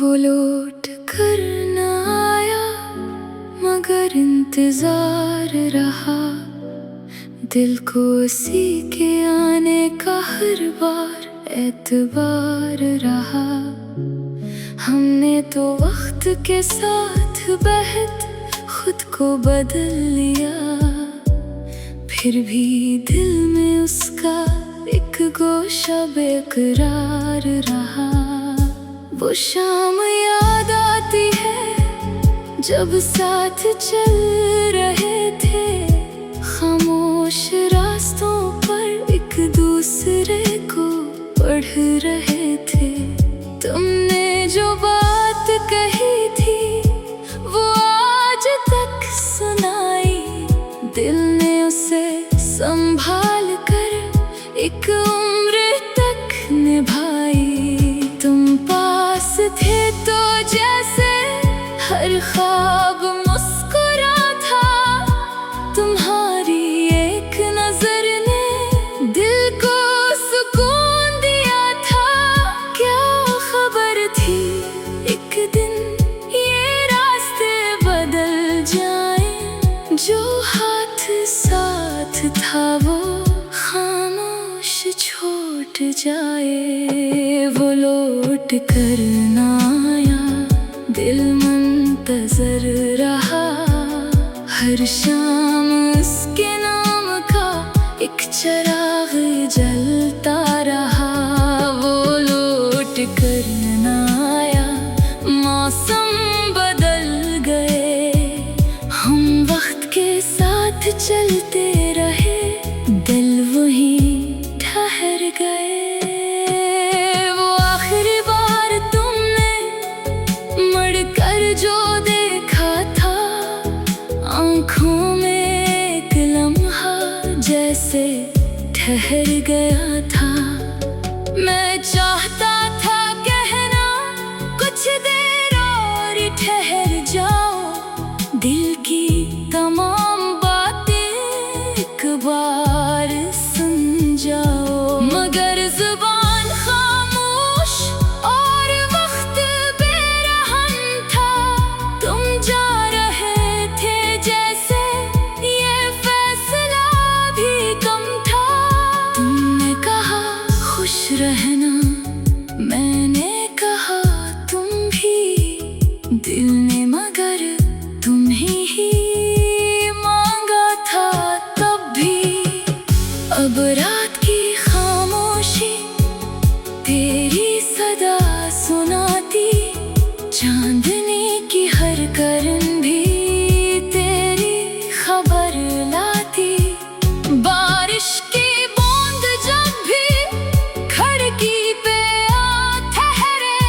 वो लौट कर न आया मगर इंतजार रहा। दिल को उसी के आने का हर बार एतबार रहा। हमने तो वक्त के साथ बहत खुद को बदल लिया, फिर भी दिल में उसका एक गोशा बेकरार रहा। वो शाम याद आती है जब साथ चल रहे थे, खामोश रास्तों पर एक दूसरे को पढ़ रहे थे। तुमने जो बात कही थी वो आज तक सुनाई, दिल ने उसे संभाल कर एक उम्र तक निभाई। तुम पास थे तो जैसे हर ख्वाब मुस्कुरा था, तुम्हारी एक नजर ने दिल को सुकून दिया था। क्या खबर थी एक दिन ये रास्ते बदल जाएं, जो हाथ साथ था वो खामोश छूट जाए। वो लौट कर न आया, दिल मुंतजर रहा। हर शाम उसके नाम का एक चिराग जलता रहा। वो लौट कर न आया, मौसम बदल गए, हम वक्त के साथ चलते रहे, दिल वहीं ठहर गए। वो आखिरी बार तुमने मुड़कर जो देखा था, आँखों में एक लम्हा जैसे ठहर गया था। मैं चाहता था कहना कुछ देर और ठहर जाओ, दिल की तमाम बातें एक बार सुन जाओ। मगर जुबान खामोश और वक्त बेरहम था। तुम जा रहे थे जैसे ये फैसला भी कम था। तुमने कहा खुश रहना, मैंने कहा तुम भी, दिल ने मगर तुम्हें ही मांगा था तब भी। अब रात की खामोशी तेरी सदा सुनाती, चांदनी की हर करन भी तेरी खबर लाती। बारिश की बूंद जब भी खिड़की पे आ ठहरे,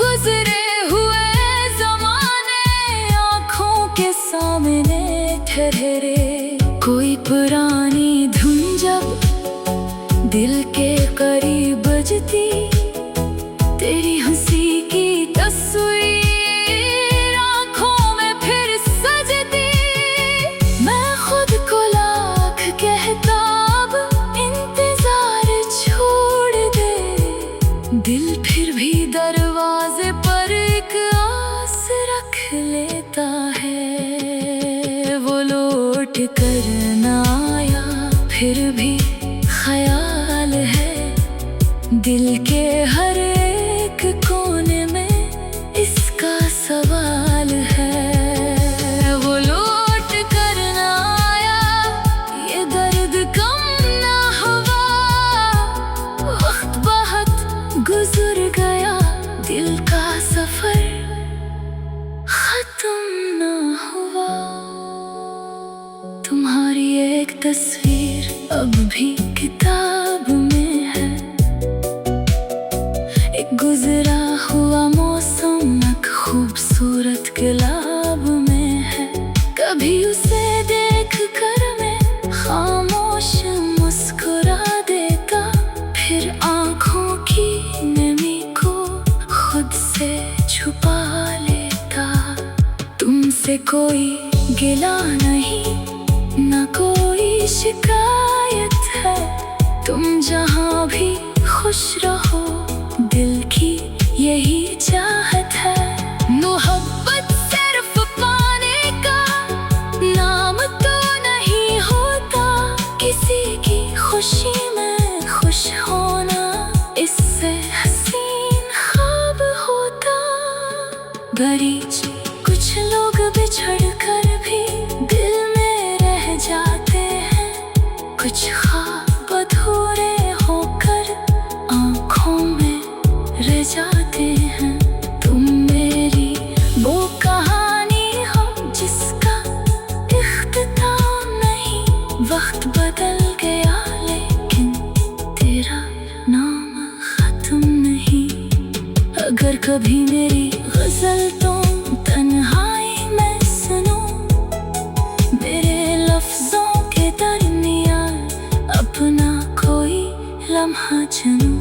गुजरे हुए जमाने आँखों के सामने ठहरे। कोई पुरानी धुन जब दिल के करीब बजती, तेरी हंसी की तस्वीर आँखों में फिर सजती। मैं खुद को लाख कहता अब इंतजार छोड़ दे, दिल फिर भी दरवाजे पर एक आस रख लेता है। वो लौट कर न आया, फिर भी ख्याल है दिल के हर एक कोने में इसका सवाल है। वो लौट कर न आया, ये दर्द कम न हुआ, वक्त बहुत गुजर गया, दिल का सफर खत्म न हुआ। तुम्हारी एक तस्वीर अब भी किताब में है, एक गुजरा हुआ मौसम एक खूबसूरत गुलाब में है। कभी उसे देख कर मैं खामोश मुस्कुरा देता, फिर आँखों की नमी को खुद से छुपा लेता। तुमसे कोई गिला नहीं, न कोई शिकायत है, तुम जहाँ भी खुश रहो, दिल की यही चाहत गरीज कुछ लोग बिछड़ कर भी दिल में रह जाते हैं, कुछ ख्वाब अधूरे होकर आँखों में रह जाते हैं। तुम मेरी वो कहानी हो जिसका इख्तिताम नहीं, वक्त बदल गया लेकिन तेरा नाम खत्म नहीं। अगर कभी मेरी गजल तुम तन्हाई में सुनो, मेरे लफ्जों के दरमियान अपना कोई लम्हा चुनो।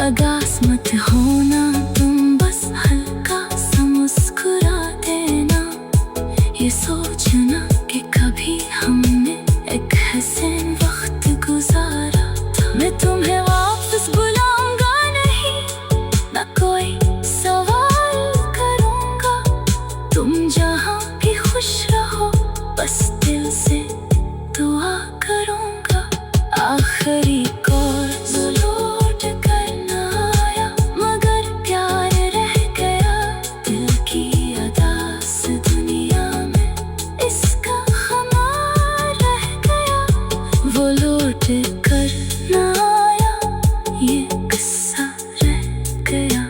अगास मत होना तुम, बस हल्का सा मुस्कुरा देना, ये सोचना कि कभी हमने एक हसीन वक्त गुजारा था। मैं तुम्हें वापस बुलाऊंगा नहीं, ना कोई सवाल करूंगा, तुम जहाँ भी खुश रहो बस दिल से दुआ करूंगा। आखिरी कौर लौट कर न आया, मगर प्यार रह गया दिल की अदास दुनिया में, इसका खुमार रह गया। वो लौट कर न आया, ये किस्सा रह गया।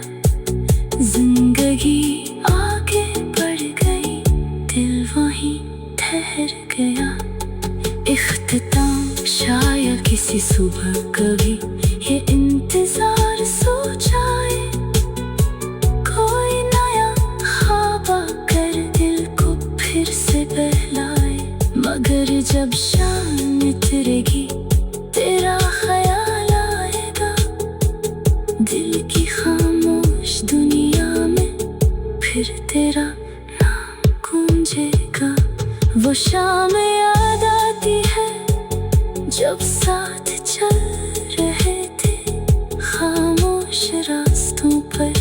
जिंदगी आगे बढ़ गई, दिल वहीं ठहर गया। इख्तिताम शायद किसी सुबह कभी ये इंतजार सो जाए, कोई नया ख्वाब आकर दिल को फिर से बहलाए। मगर जब शाम नितरेगी तेरा ख्याल आएगा, दिल की खामोश दुनिया में फिर तेरा नाम गूंजेगा। वो शाम याद आती है जब साथ चल रहे थे खामोश रास्तों पर।